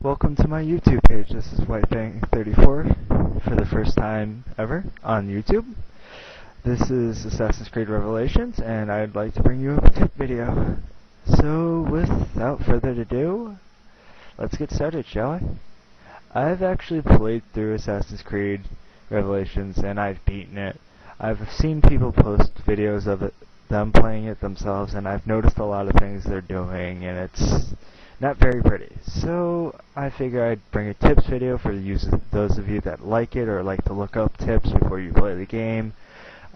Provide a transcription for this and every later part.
Welcome to my YouTube page. This is WhiteBang34 for the first time ever on YouTube. This is Assassin's Creed Revelations, and I'd like to bring you a tip video. So, without further ado, let's get started, shall we? I've actually played through Assassin's Creed Revelations, and I've beaten it. I've seen people post videos of them playing it themselves, and I've noticed a lot of things they're doing, and it's not very pretty. So I figure I'd bring a tips video for those of you that like it or like to look up tips before you play the game.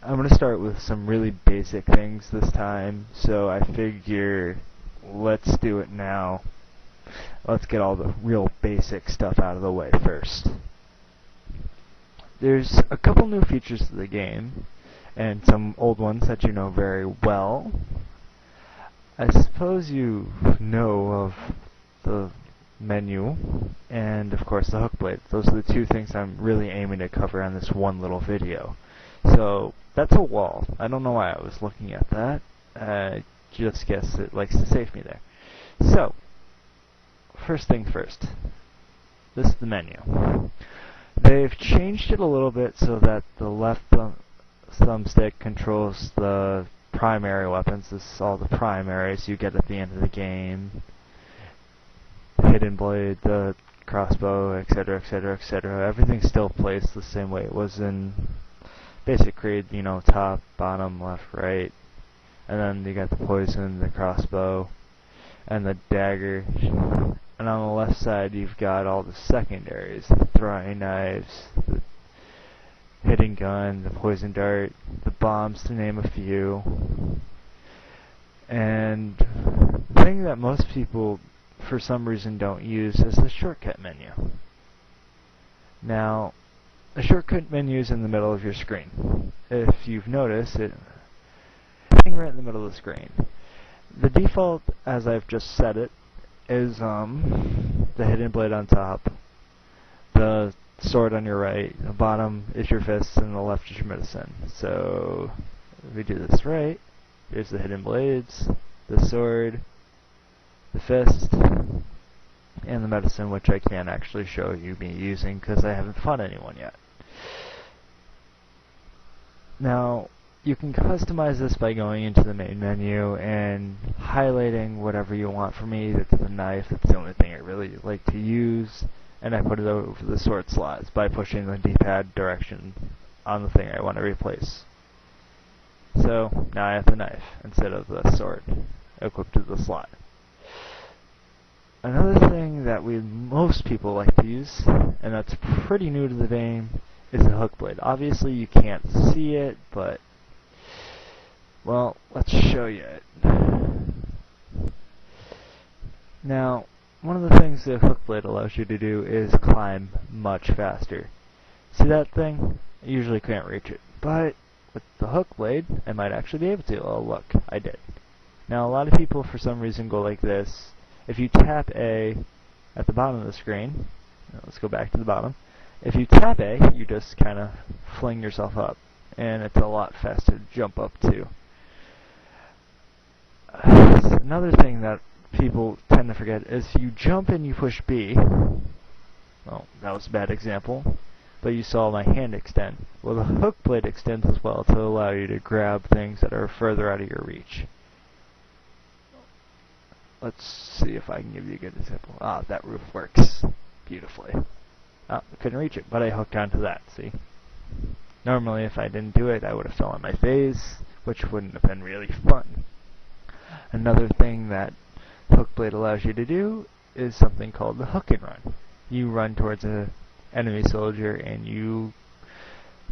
I'm going to start with some really basic things this time, so I figure let's do it now. Let's get all the real basic stuff out of the way first. There's a couple new features to the game, and some old ones that you know very well. I suppose you know of the menu and of course the HookBlade. Those are the two things I'm really aiming to cover on this one little video. So that's a wall. I don't know why I was looking at that. Just guess it likes to save me there. So, first thing first. This is the menu. They've changed it a little bit so that the left thumbstick controls the primary weapons. This is all the primaries you get at the end of the game. Hidden blade, the crossbow, etc, etc, etc. Everything still plays the same way it was in Basic Creed, you know, top, bottom, left, right. And then you got the poison, the crossbow, and the dagger. And on the left side you've got all the secondaries, the throwing knives, the hidden gun, the poison dart, the bombs, to name a few. And the thing that most people for some reason don't use is the shortcut menu. Now, the shortcut menu is in the middle of your screen. If you've noticed, it's right in the middle of the screen. The default, as I've just set it, is the hidden blade on top, the sword on your right, the bottom is your fists, and the left is your medicine. So, if we do this right, here's the hidden blades, the sword, the fist, and the medicine, which I can't actually show you me using because I haven't fought anyone yet. Now, you can customize this by going into the main menu and highlighting whatever you want. For me, it's the knife. That's the only thing I really like to use, and I put it over the sword slots by pushing the D-pad direction on the thing I want to replace. So, now I have the knife instead of the sword equipped to the slot. Another thing that most people like to use, and that's pretty new to the game, is the HookBlade. Obviously you can't see it, but, well, let's show you it. Now, one of the things the HookBlade allows you to do is climb much faster. See that thing? I usually can't reach it, but with the HookBlade, I might actually be able to. Oh look, I did. Now a lot of people for some reason go like this. If you tap A at the bottom of the screen, let's go back to the bottom. If you tap A, you just kind of fling yourself up, and it's a lot faster to jump up to. Another thing that people tend to forget is you jump and you push B. Well, that was a bad example, but you saw my hand extend. Well, the HookBlade extends as well to allow you to grab things that are further out of your reach. Let's see if I can give you a good example. Ah, that roof works beautifully. Oh, I couldn't reach it, but I hooked onto that, see? Normally, if I didn't do it, I would have fell on my face, which wouldn't have been really fun. Another thing that HookBlade allows you to do is something called the hook and run. You run towards an enemy soldier and you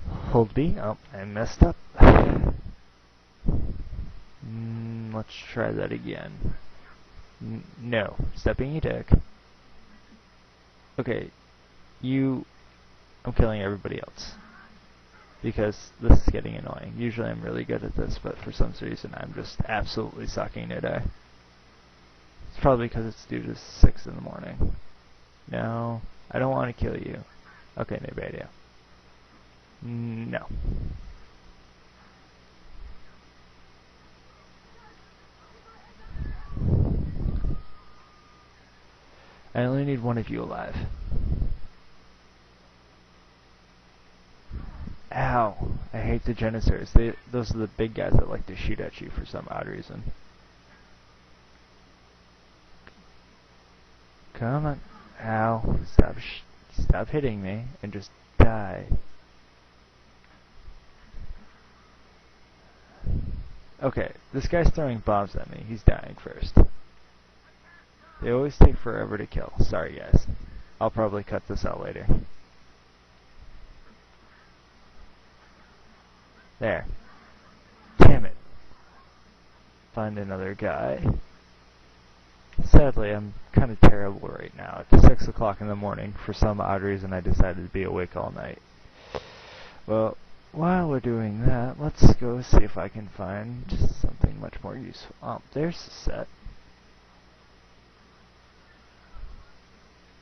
hold B. Oh, I messed up. Let's try that again. No, stepping attack. Okay, I'm killing everybody else because this is getting annoying. Usually I'm really good at this, but for some reason I'm just absolutely sucking today. It's probably because it's due to 6 in the morning. No, I don't want to kill you. Okay, maybe I do. No. I only need one of you alive. Ow! I hate the Janissars. Those are the big guys that like to shoot at you for some odd reason. Come on. Ow. Stop hitting me and just die. Okay, this guy's throwing bombs at me. He's dying first. They always take forever to kill. Sorry guys. I'll probably cut this out later. There. Damn it. Find another guy. Sadly, I'm kind of terrible right now. It's 6 o'clock in the morning. For some odd reason, I decided to be awake all night. Well, while we're doing that, let's go see if I can find something much more useful. Oh, there's the set.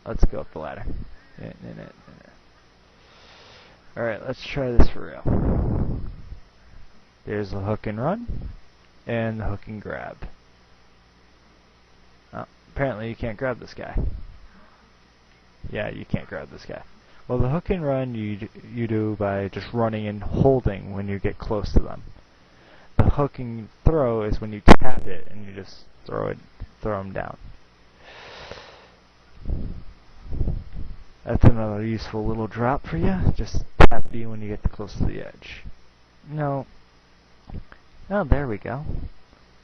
Let's go up the ladder. Alright, let's try this for real. There's the hook and run, and the hook and grab. Oh, apparently you can't grab this guy. Yeah, you can't grab this guy. Well, the hook and run you do by just running and holding when you get close to them. The hook and throw is when you tap it and you just throw them down. That's another useful little drop for you. Just tap B when you get close to the edge. No. Oh, there we go.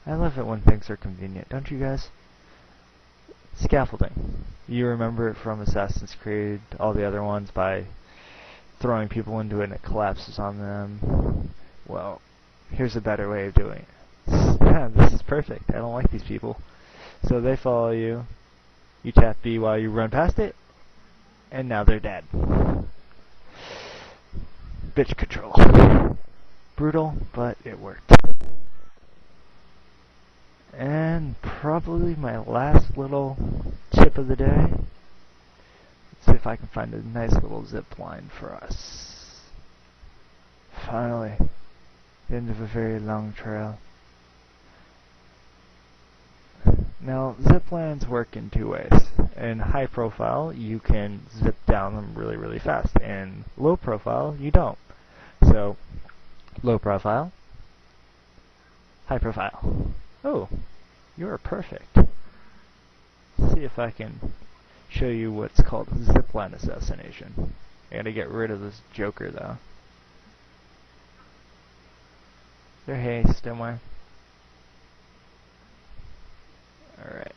I love it when things are convenient, don't you guys? Scaffolding. You remember it from Assassin's Creed, all the other ones, by throwing people into it and it collapses on them. Well, here's a better way of doing it. This is perfect. I don't like these people. So they follow you. You tap B while you run past it. And now they're dead. Bitch control. Brutal, but it worked. And probably my last little tip of the day. Let's see if I can find a nice little zip line for us. Finally, the end of a very long trail. Now, zip lines work in two ways. In high profile, you can zip down them really, really fast. In low profile, you don't. So, low profile, high profile. Oh, you are perfect. Let's see if I can show you what's called Zipline Assassination. I gotta get rid of this joker though. Their haste, don't worry. Alright.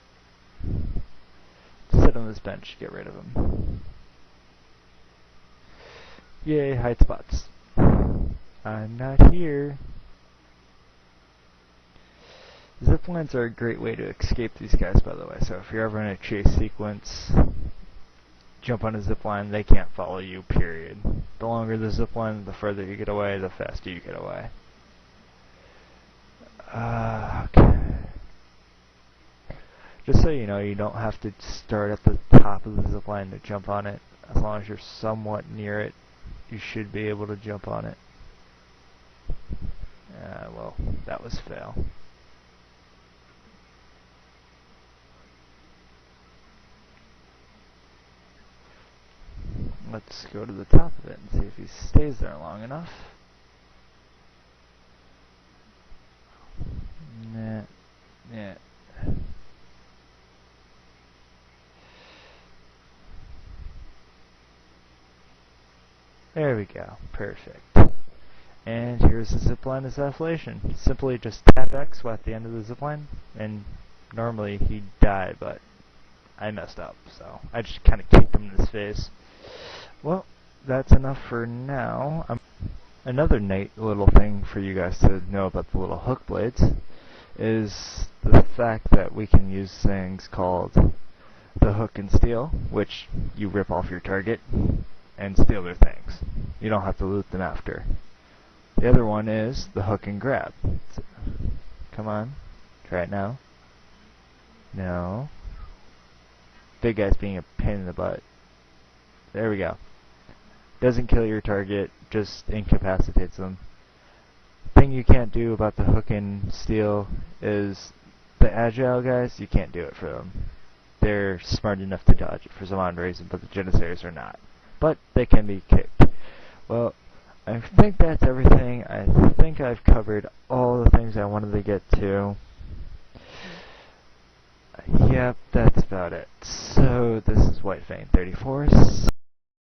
Sit on this bench, get rid of him. Yay, hide spots. I'm not here. Ziplines are a great way to escape these guys, by the way. So if you're ever in a chase sequence, jump on a zipline, they can't follow you, period. The longer the zipline, the further you get away, the faster you get away. Okay. Just so you know, you don't have to start at the top of the zipline to jump on it. As long as you're somewhat near it, you should be able to jump on it. Well, that was fail. Let's go to the top of it and see if he stays there long enough. Nah. Yeah. There we go. Perfect. And here's the zipline assassination. Simply just tap X at the end of the zipline, and normally he'd die, but I messed up, so I just kind of kicked him in his face. Well, that's enough for now. Another neat little thing for you guys to know about the little hook blades is the fact that we can use things called the hook and steal, which you rip off your target and steal their things. You don't have to loot them after. The other one is the hook and grab. Come on, try it now. No. Big guy's being a pain in the butt. There we go. Doesn't kill your target, just incapacitates them. Thing you can't do about the hook and steal is the agile guys, you can't do it for them. they're smart enough to dodge it for some odd reason, but the Janissaries are not. But they can be kicked. Well, I think that's everything. I think I've covered all the things I wanted to get to. Yep, that's about it. So, this is Whitefang 34.